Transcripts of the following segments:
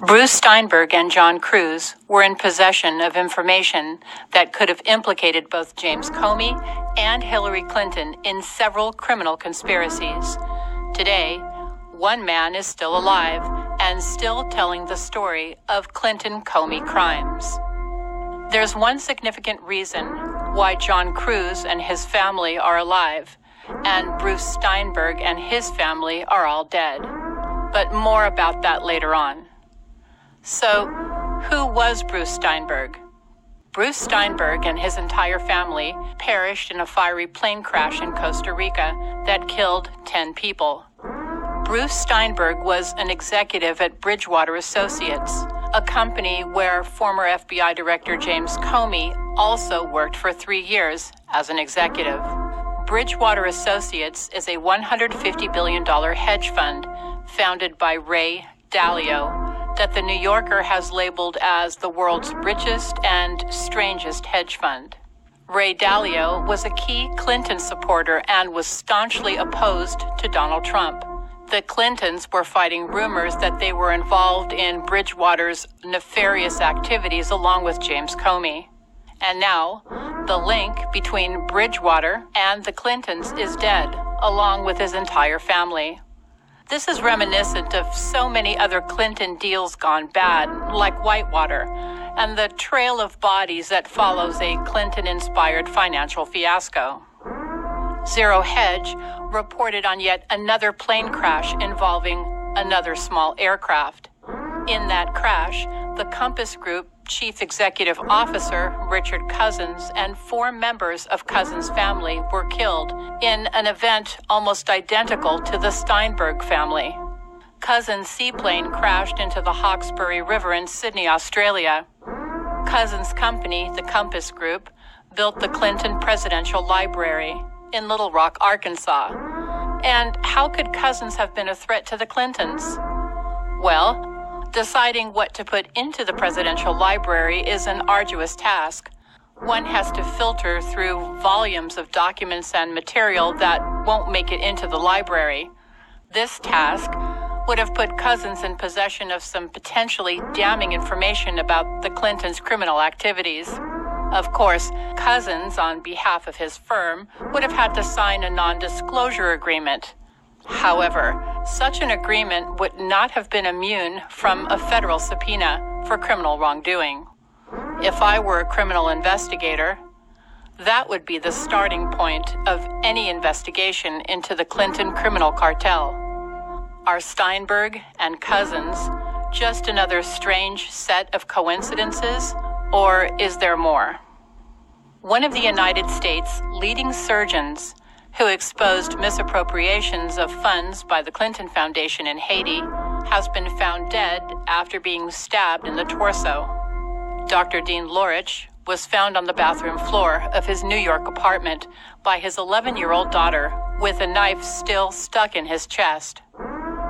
Bruce Steinberg and John Cruz were in possession of information that could have implicated both James Comey and Hillary Clinton in several criminal conspiracies. Today, one man is still alive and still telling the story of Clinton-Comey crimes. There's one significant reason why John Cruz and his family are alive, and Bruce Steinberg and his family are all dead. But more about that later on. So, who was Bruce Steinberg? Bruce Steinberg and his entire family perished in a fiery plane crash in Costa Rica that killed 10 people. Bruce Steinberg was an executive at Bridgewater Associates, a company where former FBI Director James Comey also worked for 3 years as an executive. Bridgewater Associates is a $150 billion hedge fund founded by Ray Dalio that the New Yorker has labeled as the world's richest and strangest hedge fund. Ray Dalio was a key Clinton supporter and was staunchly opposed to Donald Trump. The Clintons were fighting rumors that they were involved in Bridgewater's nefarious activities along with James Comey. And now, the link between Bridgewater and the Clintons is dead, along with his entire family. This is reminiscent of so many other Clinton deals gone bad, like Whitewater, and the trail of bodies that follows a Clinton-inspired financial fiasco. Zero Hedge reported on yet another plane crash involving another small aircraft. In that crash, the Compass Group Chief Executive Officer Richard Cousins and 4 members of Cousins' family were killed in an event almost identical to the Steinberg family. Cousins' seaplane crashed into the Hawkesbury River in Sydney, Australia. Cousins' company, the Compass Group, built the Clinton Presidential Library in Little Rock, Arkansas. And how could Cousins have been a threat to the Clintons? Well, deciding what to put into the presidential library is an arduous task. One has to filter through volumes of documents and material that won't make it into the library. This task would have put Cousins in possession of some potentially damning information about the Clintons' criminal activities. Of course, Cousins, on behalf of his firm, would have had to sign a non-disclosure agreement. However, such an agreement would not have been immune from a federal subpoena for criminal wrongdoing. If I were a criminal investigator, that would be the starting point of any investigation into the Clinton criminal cartel. Are Steinberg and Cousins just another strange set of coincidences, or is there more? One of the United States' leading surgeons who exposed misappropriations of funds by the Clinton Foundation in Haiti has been found dead after being stabbed in the torso. Dr. Dean Lorich was found on the bathroom floor of his New York apartment by his 11-year-old daughter with a knife still stuck in his chest.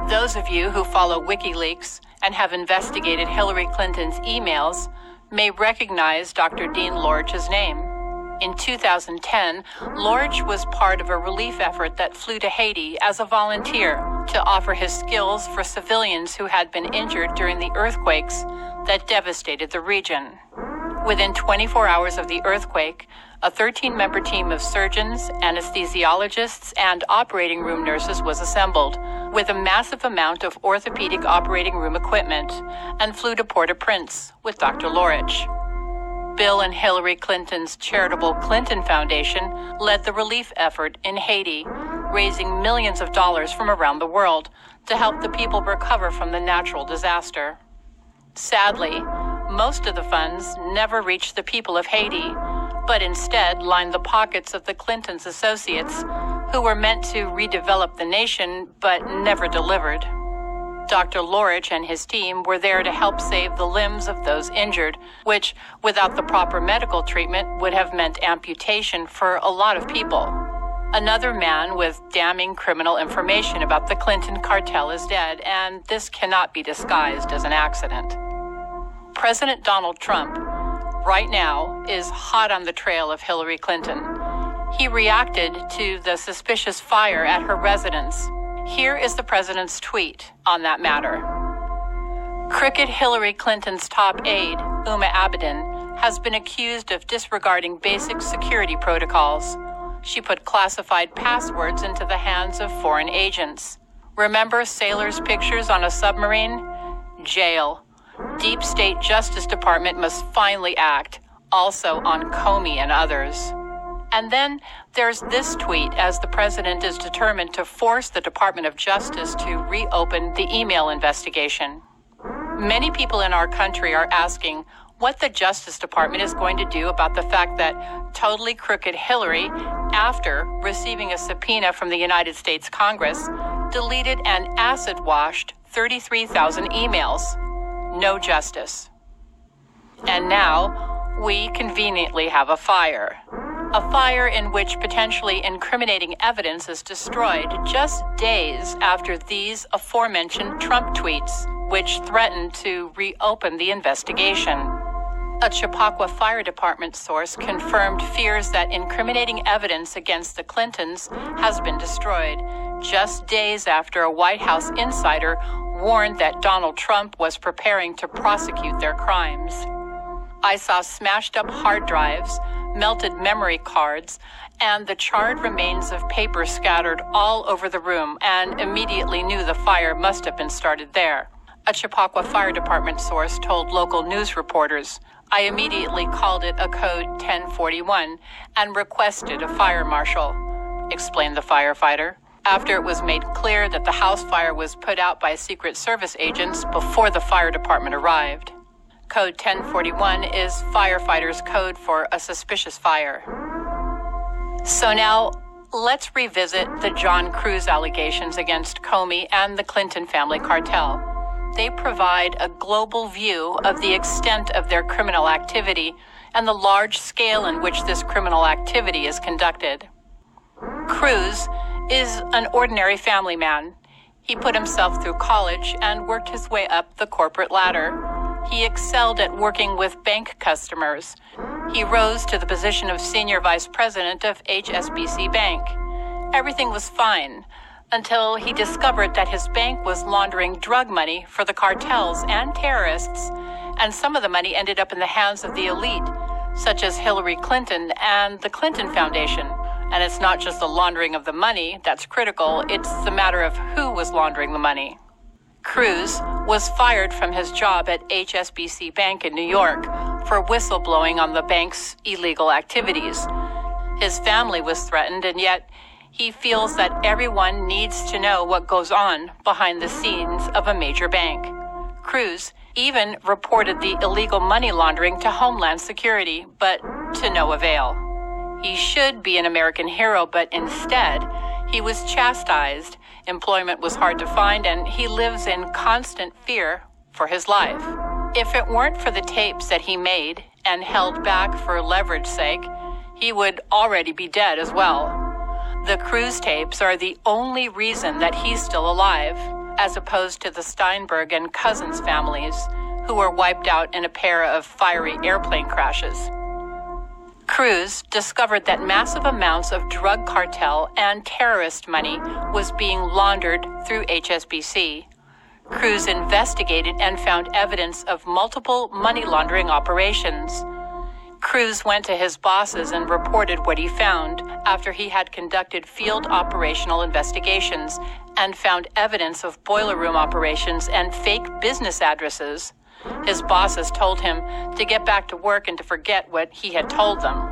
Those of you who follow WikiLeaks and have investigated Hillary Clinton's emails may recognize Dr. Dean Lorich's name. In 2010, Lorich was part of a relief effort that flew to Haiti as a volunteer to offer his skills for civilians who had been injured during the earthquakes that devastated the region. Within 24 hours of the earthquake, a 13-member team of surgeons, anesthesiologists, and operating room nurses was assembled, with a massive amount of orthopedic operating room equipment, and flew to Port-au-Prince with Dr. Lorich. Bill and Hillary Clinton's charitable Clinton Foundation led the relief effort in Haiti, raising millions of dollars from around the world to help the people recover from the natural disaster. Sadly, most of the funds never reached the people of Haiti, but instead lined the pockets of the Clintons' associates, who were meant to redevelop the nation but never delivered. Dr. Lorich and his team were there to help save the limbs of those injured, which, without the proper medical treatment, would have meant amputation for a lot of people. Another man with damning criminal information about the Clinton cartel is dead, and this cannot be disguised as an accident. President Donald Trump, right now, is hot on the trail of Hillary Clinton. He reacted to the suspicious fire at her residence. Here is the president's tweet on that matter. Crooked Hillary Clinton's top aide, Uma Abedin, has been accused of disregarding basic security protocols. She put classified passwords into the hands of foreign agents. Remember sailors' pictures on a submarine? Jail. Deep State Justice Department must finally act, also on Comey and others. And then there's this tweet as the president is determined to force the Department of Justice to reopen the email investigation. Many people in our country are asking what the Justice Department is going to do about the fact that totally crooked Hillary, after receiving a subpoena from the United States Congress, deleted and acid-washed 33,000 emails. No justice. And now, we conveniently have a fire. A fire in which potentially incriminating evidence is destroyed just days after these aforementioned Trump tweets, which threatened to reopen the investigation. A Chappaqua Fire Department source confirmed fears that incriminating evidence against the Clintons has been destroyed, just days after a White House insider warned that Donald Trump was preparing to prosecute their crimes. I saw smashed up hard drives, melted memory cards, and the charred remains of paper scattered all over the room, and immediately knew the fire must have been started there. A Chappaqua Fire Department source told local news reporters. I immediately called it a code 1041 and requested a fire marshal, explained the firefighter, after it was made clear that the house fire was put out by Secret Service agents before the fire department arrived. Code 1041 is firefighters' code for a suspicious fire. So now, let's revisit the John Cruz allegations against Comey and the Clinton family cartel. They provide a global view of the extent of their criminal activity and the large scale in which this criminal activity is conducted. Cruz is an ordinary family man. He put himself through college and worked his way up the corporate ladder. He excelled at working with bank customers. He rose to the position of senior vice president of HSBC Bank. Everything was fine until he discovered that his bank was laundering drug money for the cartels and terrorists, and some of the money ended up in the hands of the elite, such as Hillary Clinton and the Clinton Foundation. And it's not just the laundering of the money that's critical, it's the matter of who was laundering the money. Cruz was fired from his job at HSBC Bank in New York for whistleblowing on the bank's illegal activities. His family was threatened, and yet he feels that everyone needs to know what goes on behind the scenes of a major bank. Cruz even reported the illegal money laundering to Homeland Security, but to no avail. He should be an American hero, but instead, he was chastised, employment was hard to find, and he lives in constant fear for his life. If it weren't for the tapes that he made and held back for leverage sake, he would already be dead as well. The Cruz tapes are the only reason that he's still alive, as opposed to the Steinberg and Cousins families, who were wiped out in a pair of fiery airplane crashes. Cruz discovered that massive amounts of drug cartel and terrorist money was being laundered through HSBC. Cruz investigated and found evidence of multiple money laundering operations. Cruz went to his bosses and reported what he found after he had conducted field operational investigations and found evidence of boiler room operations and fake business addresses. His bosses told him to get back to work and to forget what he had told them.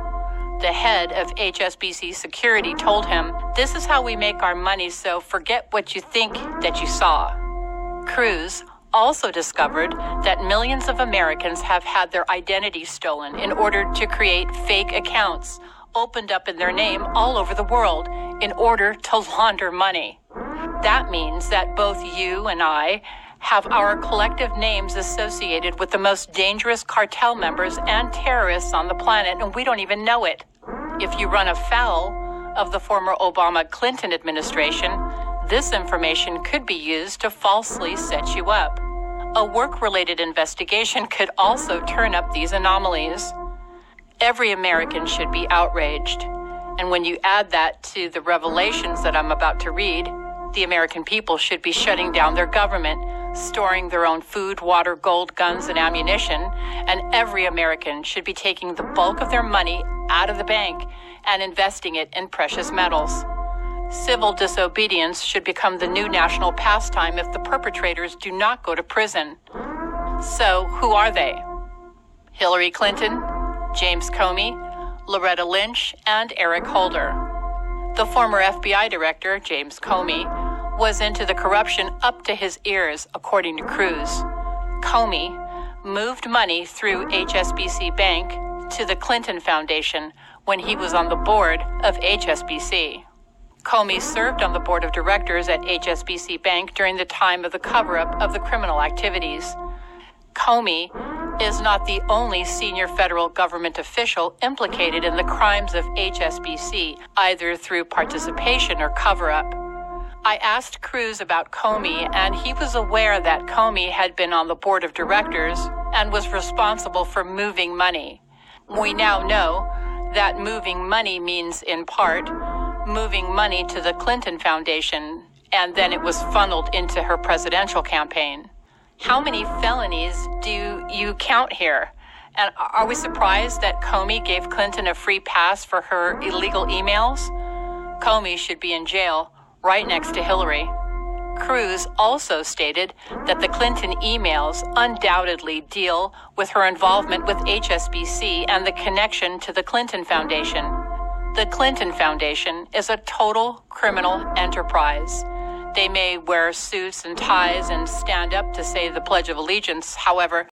The head of HSBC Security told him, "This is how we make our money, so forget what you think that you saw." Cruz also discovered that millions of Americans have had their identities stolen in order to create fake accounts opened up in their name all over the world in order to launder money. That means that both you and I have our collective names associated with the most dangerous cartel members and terrorists on the planet, and we don't even know it. If you run afoul of the former Obama-Clinton administration, this information could be used to falsely set you up. A work-related investigation could also turn up these anomalies. Every American should be outraged. And when you add that to the revelations that I'm about to read, the American people should be shutting down their government, storing their own food, water, gold, guns, and ammunition, and every American should be taking the bulk of their money out of the bank and investing it in precious metals. Civil disobedience should become the new national pastime if the perpetrators do not go to prison. So, who are they? Hillary Clinton, James Comey, Loretta Lynch, and Eric Holder. The former FBI director, James Comey, was into the corruption up to his ears, according to Cruz. Comey moved money through HSBC Bank to the Clinton Foundation when he was on the board of HSBC. Comey served on the board of directors at HSBC Bank during the time of the cover-up of the criminal activities. Comey is not the only senior federal government official implicated in the crimes of HSBC, either through participation or cover-up. I asked Cruz about Comey, and he was aware that Comey had been on the board of directors and was responsible for moving money. We now know that moving money means, in part, moving money to the Clinton Foundation, and then it was funneled into her presidential campaign. How many felonies do you count here? And are we surprised that Comey gave Clinton a free pass for her illegal emails? Comey should be in jail right next to Hillary. Cruz also stated that the Clinton emails undoubtedly deal with her involvement with HSBC and the connection to the Clinton Foundation. The Clinton Foundation is a total criminal enterprise. They may wear suits and ties and stand up to say the Pledge of Allegiance. However,